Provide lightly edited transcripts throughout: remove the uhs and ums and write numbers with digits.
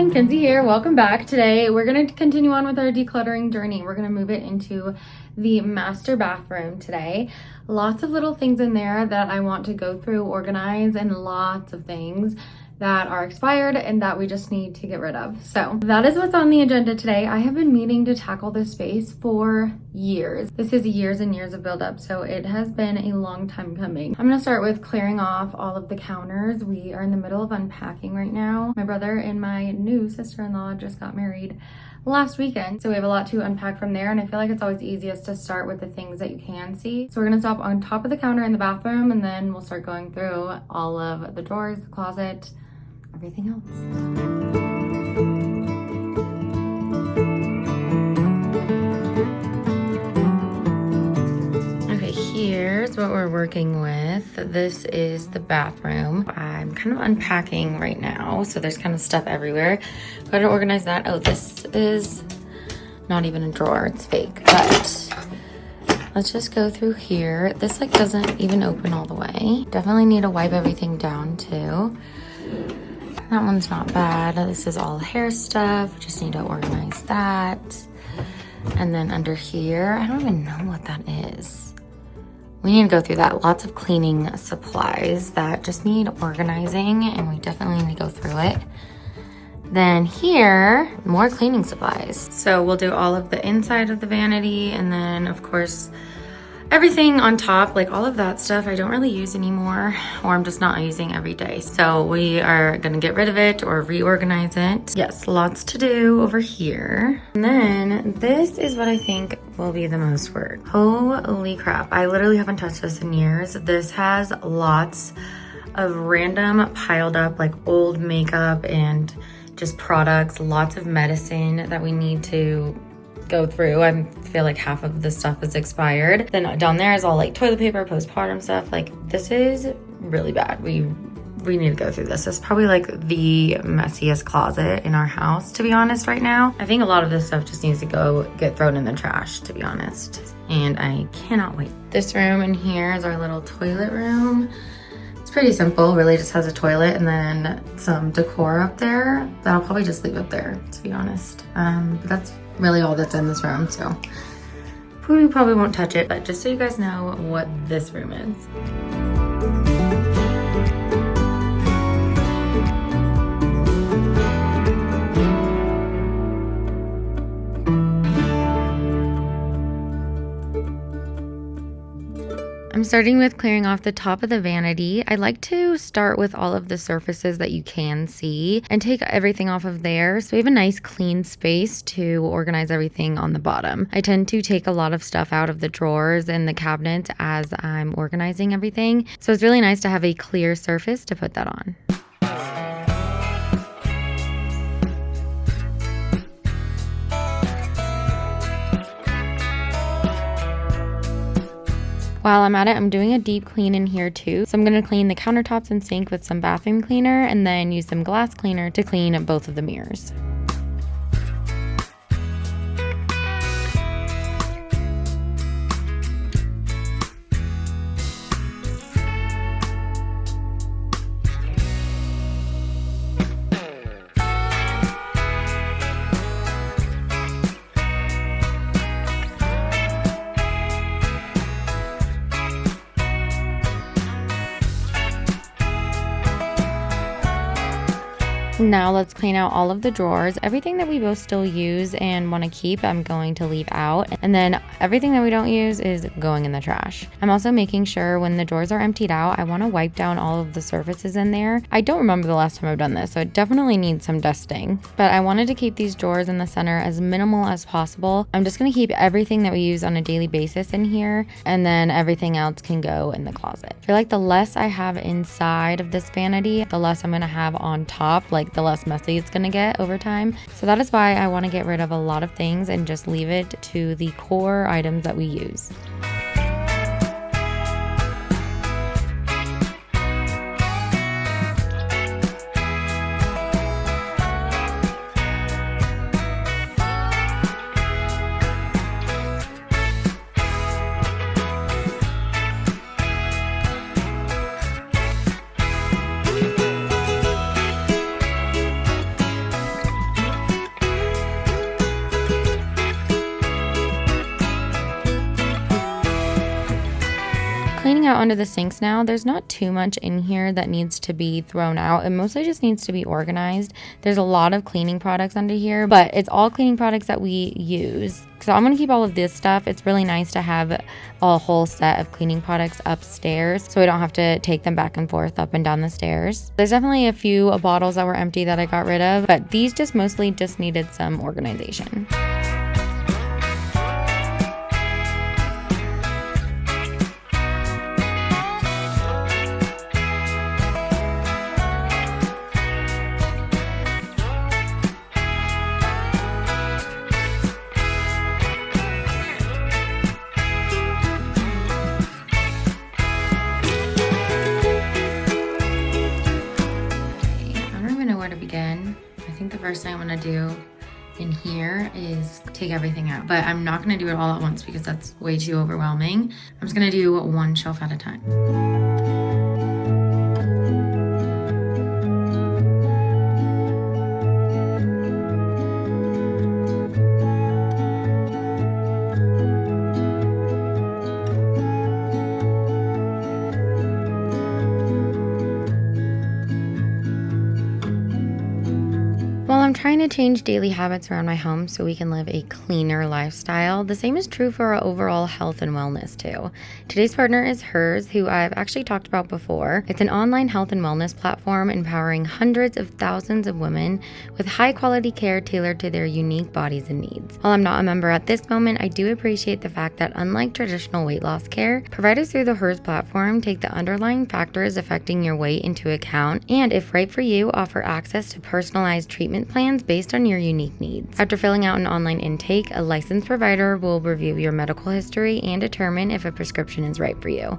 everyone, Kenzie here. Welcome back. Today we're going to continue on with our decluttering journey. We're going to move it into the master bathroom today. Lots of little things in there that I want to go through, organize, and lots of things that are expired and that we just need to get rid of. So that is what's on the agenda today. I have been meaning to tackle this space for years. This is years and years of buildup, so it has been a long time coming. I'm gonna start with clearing off all of the counters. We are in the middle of unpacking right now. My brother and my new sister-in-law just got married last weekend, so we have a lot to unpack from there, and I feel like it's always easiest to start with the things that you can see. So we're gonna stop on top of the counter in the bathroom, and then we'll start going through all of the drawers, the closet, everything else. Okay, here's what we're working with. This is the bathroom. I'm kind of unpacking right now, so there's kind of stuff everywhere. Gotta organize that. Oh, this is not even a drawer, it's fake. But let's just go through here. This like doesn't even open all the way. Definitely need to wipe everything down too. That one's not bad. This is all hair stuff. Just need to organize that. And then under here, I don't even know what that is. We need to go through that. Lots of cleaning supplies that just need organizing, and we definitely need to go through it. Then here, more cleaning supplies. So we'll do all of the inside of the vanity, and then of course, everything on top, like all of that stuff I don't really use anymore, or I'm just not using every day. So we are gonna get rid of it or reorganize it. Yes, lots to do over here. And then this is what I think will be the most work. Holy crap, I literally haven't touched this in years. This has lots of random piled up like old makeup and just products, lots of medicine that we need to go through. I feel like half of the stuff is expired. Then down there is all like toilet paper, postpartum stuff. Like this is really bad. We need to go through this. It's probably like the messiest closet in our house, to be honest, right now. I think a lot of this stuff just needs to go get thrown in the trash, to be honest. And I cannot wait. This room in here is our little toilet room. It's pretty simple, really just has a toilet and then some decor up there that I'll probably just leave up there, to be honest. But that's really all that's in this room, so we probably won't touch it, but just so you guys know what this room is. I'm starting with clearing off the top of the vanity. I like to start with all of the surfaces that you can see and take everything off of there, so we have a nice clean space to organize everything on the bottom. I tend to take a lot of stuff out of the drawers and the cabinets as I'm organizing everything, so it's really nice to have a clear surface to put that on. While I'm at it, I'm doing a deep clean in here too. So I'm going to clean the countertops and sink with some bathroom cleaner and then use some glass cleaner to clean both of the mirrors. Now let's clean out all of the drawers. Everything that we both still use and want to keep, I'm going to leave out. And then everything that we don't use is going in the trash. I'm also making sure when the drawers are emptied out, I want to wipe down all of the surfaces in there. I don't remember the last time I've done this, so it definitely needs some dusting. But I wanted to keep these drawers in the center as minimal as possible. I'm just going to keep everything that we use on a daily basis in here, and then everything else can go in the closet. I feel like the less I have inside of this vanity, the less I'm going to have on top, like the less messy it's gonna get over time. So that is why I want to get rid of a lot of things and just leave it to the core items that we use. cleaning out under the sinks now. There's not too much in here that needs to be thrown out. It mostly just needs to be organized. There's a lot of cleaning products under here, but it's all cleaning products that we use. So I'm going to keep all of this stuff. It's really nice to have a whole set of cleaning products upstairs so I don't have to take them back and forth up and down the stairs. There's definitely a few bottles that were empty that I got rid of, but these just mostly just needed some organization. First thing I'm gonna do in here is take everything out, but I'm not gonna do it all at once because that's way too overwhelming. I'm just gonna do one shelf at a time. While I'm trying to change daily habits around my home so we can live a cleaner lifestyle, the same is true for our overall health and wellness too. Today's partner is Hers, who I've actually talked about before. It's an online health and wellness platform empowering hundreds of thousands of women with high quality care tailored to their unique bodies and needs. While I'm not a member at this moment, I do appreciate the fact that unlike traditional weight loss care, providers through the Hers platform take the underlying factors affecting your weight into account and, if right for you, offer access to personalized treatment plans based on your unique needs. After filling out an online intake, a licensed provider will review your medical history and determine if a prescription is right for you.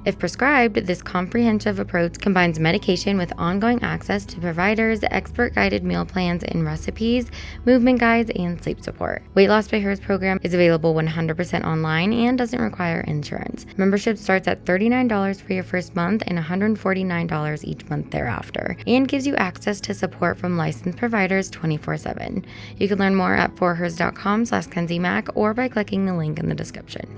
If prescribed, this comprehensive approach combines medication with ongoing access to providers, expert-guided meal plans and recipes, movement guides, and sleep support. Weight Loss by Hers program is available 100% online and doesn't require insurance. Membership starts at $39 for your first month and $149 each month thereafter, and gives you access to support from licensed providers 24/7. You can learn more at forhers.com/KenzieMac or by clicking the link in the description.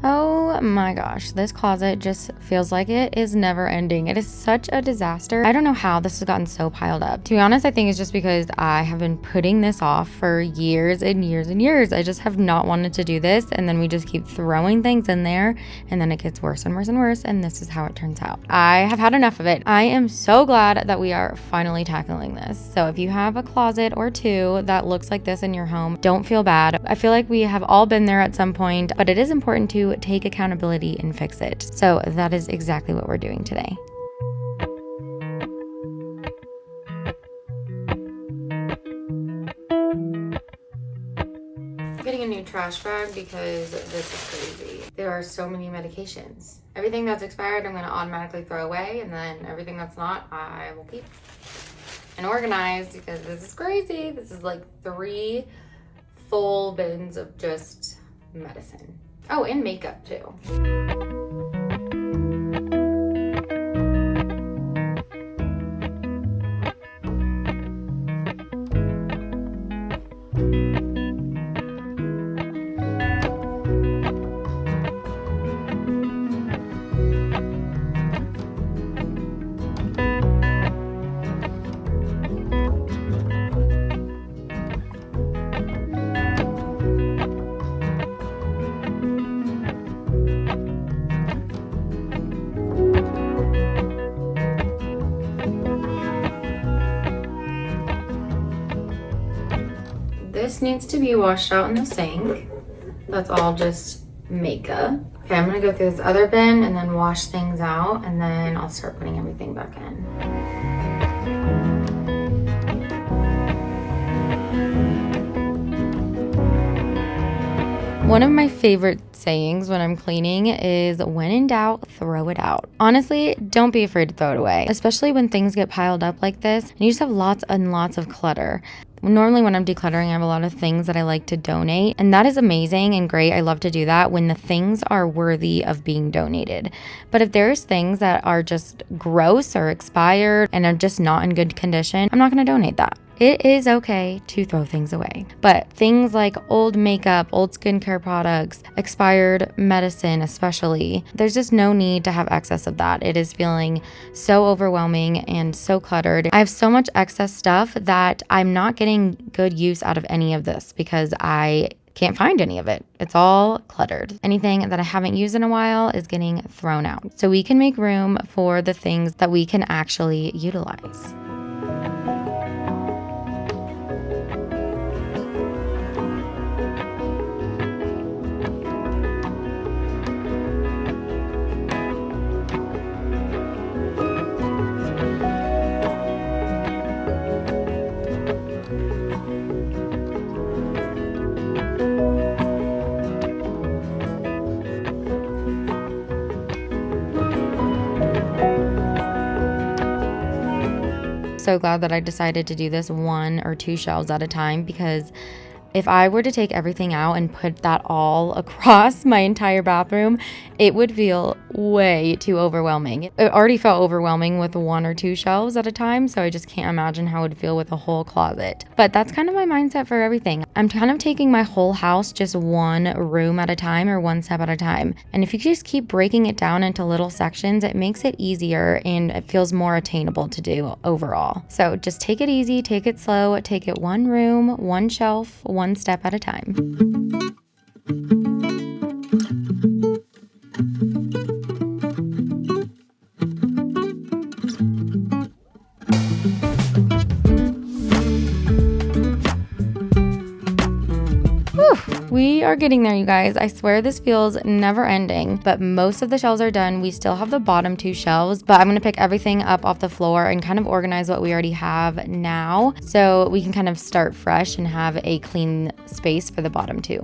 Oh my gosh, this closet just feels like it is never ending. It is such a disaster. I don't know how this has gotten so piled up. To be honest, I think it's just because I have been putting this off for years and years and years. I just have not wanted to do this, and then we just keep throwing things in there, and then it gets worse and worse and worse, and this is how it turns out. I have had enough of it. I am so glad that we are finally tackling this. So if you have a closet or two that looks like this in your home, don't feel bad. I feel like we have all been there at some point, but it is important to take accountability and fix it. So that is exactly what we're doing today. I'm getting a new trash bag because this is crazy. There are so many medications. Everything that's expired, I'm going to automatically throw away, and then everything that's not, I will keep and organize because this is crazy. This is like 3 full bins of just medicine. Oh, and makeup too. This needs to be washed out in the sink. That's all just makeup. Okay, I'm gonna go through this other bin and then wash things out, and then I'll start putting everything back in. One of my favorite sayings when I'm cleaning is, when in doubt, throw it out. Honestly, don't be afraid to throw it away, especially when things get piled up like this and you just have lots and lots of clutter. Normally when I'm decluttering, I have a lot of things that I like to donate, and that is amazing and great. I love to do that when the things are worthy of being donated. But if there's things that are just gross or expired and are just not in good condition, I'm not going to donate that. It is okay to throw things away. But things like old makeup, old skincare products, expired medicine especially, there's just no need to have excess of that. It is feeling so overwhelming and so cluttered. I have so much excess stuff that I'm not getting good use out of any of this because I can't find any of it. It's all cluttered. Anything that I haven't used in a while is getting thrown out. So we can make room for the things that we can actually utilize. So glad that I decided to do this 1 or 2 shelves at a time, because if I were to take everything out and put that all across my entire bathroom, it would feel way too overwhelming. It already felt overwhelming with 1 or 2 shelves at a time, so I just can't imagine how it would feel with a whole closet. But that's kind of my mindset for everything. I'm kind of taking my whole house just 1 room at a time, or 1 step at a time. And if you just keep breaking it down into little sections, it makes it easier and it feels more attainable to do overall. So just take it easy, take it slow, take it 1 room, 1 shelf, 1 step at a time. We are getting there, you guys. I swear this feels never ending, but most of the shelves are done. We still have the bottom 2 shelves, but I'm going to pick everything up off the floor and kind of organize what we already have now so we can kind of start fresh and have a clean space for the bottom 2.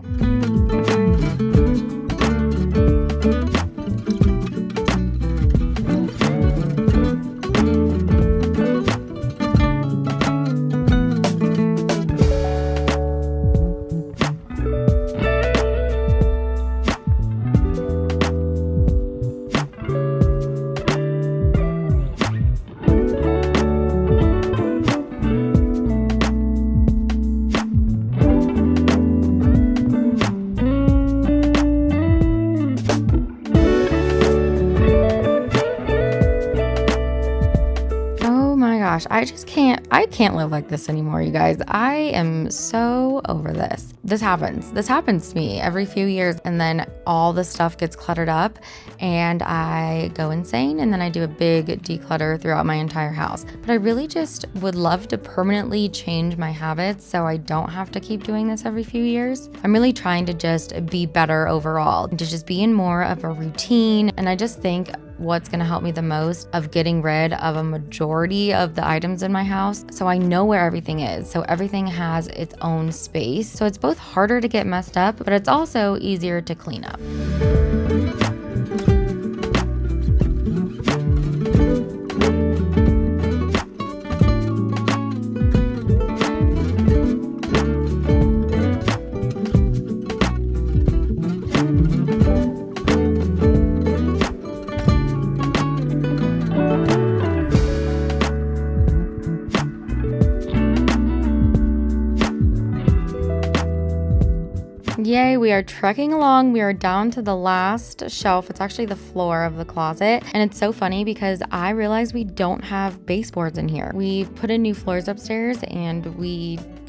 I can't live like this anymore, you guys. I am so over this. This happens to me every few years, and then all the stuff gets cluttered up and I go insane, and then I do a big declutter throughout my entire house. But I really just would love to permanently change my habits so I don't have to keep doing this every few years. I'm really trying to just be better overall, to just be in more of a routine, and I just think what's going to help me the most of getting rid of a majority of the items in my house, so I know where everything is, so everything has its own space. So it's both harder to get messed up, but it's also easier to clean up. Yay, we are trekking along. We are down to the last shelf. It's actually the floor of the closet. And it's so funny because I realized we don't have baseboards in here. We put in new floors upstairs, and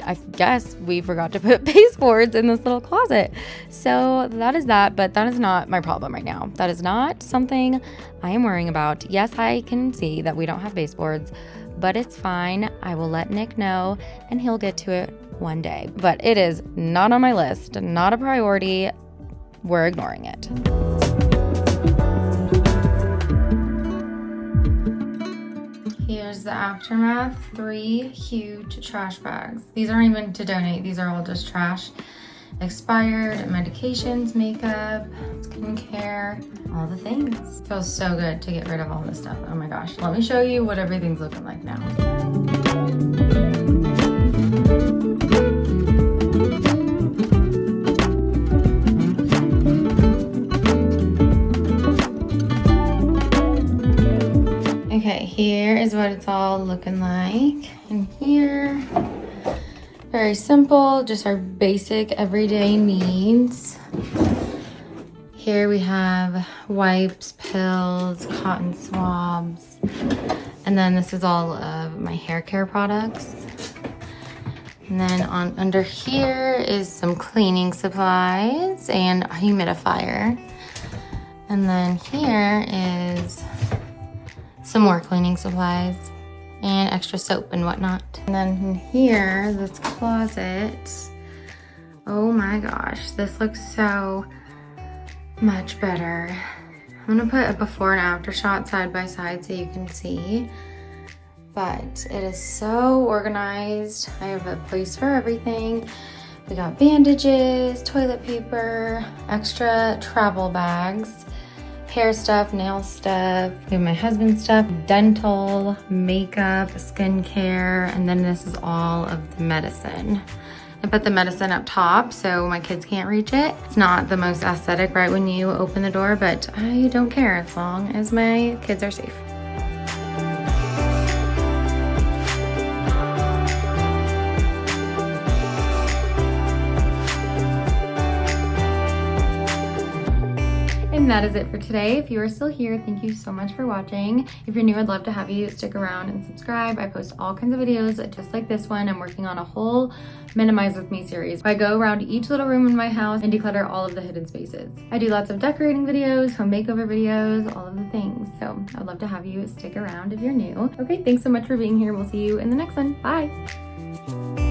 I guess we forgot to put baseboards in this little closet. So that is that, but that is not my problem right now. That is not something I am worrying about. Yes, I can see that we don't have baseboards, but it's fine. I will let Nick know and he'll get to it one day. But it is not on my list, not a priority. We're ignoring it. Here's the aftermath. 3 huge trash bags. These aren't even to donate. These are all just trash. Expired medications, makeup, skincare, all the things. Feels so good to get rid of all this stuff. Oh my gosh. Let me show you what everything's looking like now. is what it's all looking like. And here, very simple, just our basic everyday needs. Here we have wipes, pills, cotton swabs, and then this is all of my hair care products. And then under here is some cleaning supplies and a humidifier. And then here is some more cleaning supplies and extra soap and whatnot. And then in here, this closet, oh my gosh, this looks so much better. I'm gonna put a before and after shot side by side so you can see. But it is so organized. I have a place for everything. We got bandages, toilet paper, extra travel bags, hair stuff, nail stuff, we have my husband's stuff, dental, makeup, skincare, and then this is all of the medicine. I put the medicine up top so my kids can't reach it. It's not the most aesthetic right when you open the door, but I don't care as long as my kids are safe. And that is it for today. If you are still here, thank you so much for watching. If you're new, I'd love to have you stick around and subscribe. I post all kinds of videos just like this one. I'm working on a whole Minimize With Me series. I go around each little room in my house and declutter all of the hidden spaces. I do lots of decorating videos, home makeover videos, all of the things. So I'd love to have you stick around if you're new. Okay, thanks so much for being here. We'll see you in the next one. Bye.